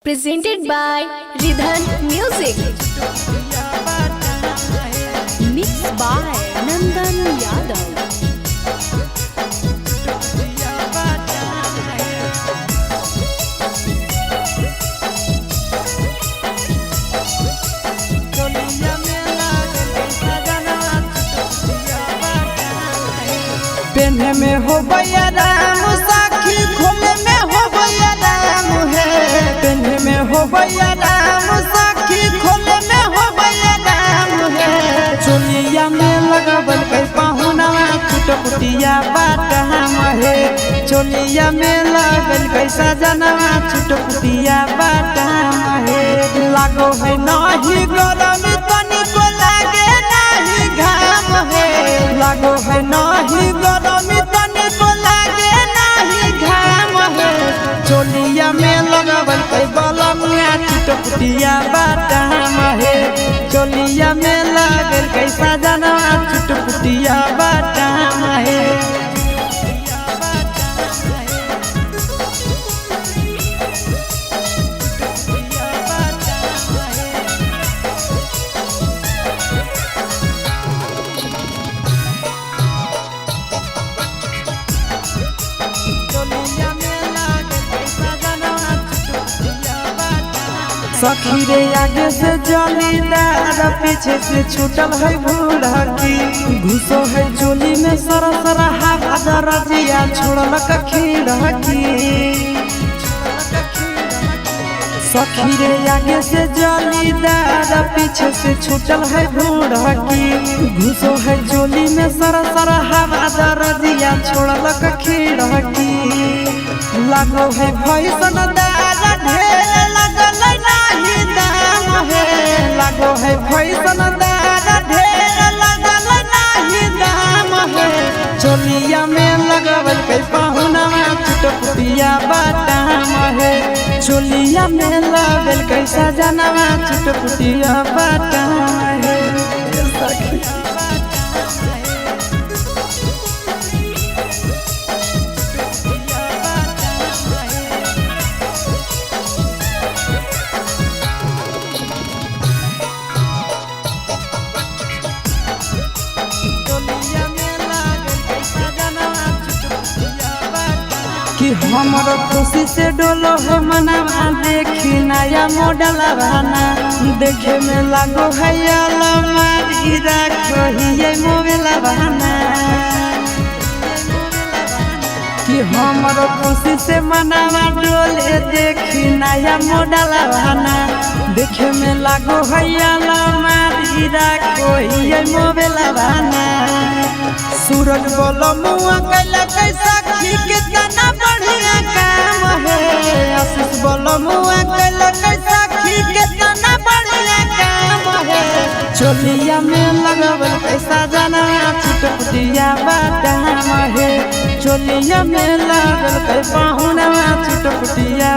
Presented by Ridhan Music. Mixed by Nandan Yadav. पेन्हे में हो भैया राम साखी खोले में हो भैया राम है। पेन्हे में हो भैया राम साखी खोले में हो भैया राम है। चोलिया में लगावल कई पाहुना छुटपुटिया बात हम है। चोलिया में लगल कई सजनवा छुटपुटिया बात हम है। लागो है नहीं गरम तनिको लागे नहीं घाम है। लागो है नहीं गरम तनिको लागे नहीं घाम है। चोलिया में लगावल कई बलमिया छुटपुटिया बात हम है। चोलिया में लगल कई सजनवा छुटपुटिया बात हम है। सखी रे आगे से जलीदार पीछे से छूटल है भूरकी। घुसो है चोली में सरा सरा हवा दरजिया छोड़ल खीरकी। सखी रे आगे से जलीदार पीछे से छूटल है भूरकी। घुसो है चोली में सरा सरा हवा दरजिया छोड़ल खीरकी। लागो है भैसन दार ढेर लगल नहीं दाम है। लागो है भैसन दार ढेर लगल नहीं दाम है। चोलिया में लगावल कई पाहुना छुटपुटिया बाटाम है। चोलिया में लगल कई सजनवा छुटपुटिया बाटाम है। कि हमर खुशी से डोलो है मनवा देखी नया मॉडल बना। देखे में लागो है अलमारी रखो ही मोबाइल बना। कि हमर खुशी से मनवा डोले देखी नया मॉडल बना। देखे में लागो है अलमारी रखो ही मोबाइल बना। सूरज बोलो मुआ कैला कैसा खी कितना बढ़िया काम है। आशीष बोलो मुआ कैला कैसा खी कितना बढ़िया काम है। चोलिया में लगावल कैसा जाना छुटपुटिया बाटाम है। चोलिया में लगल कई पाहुना छुटपुटिया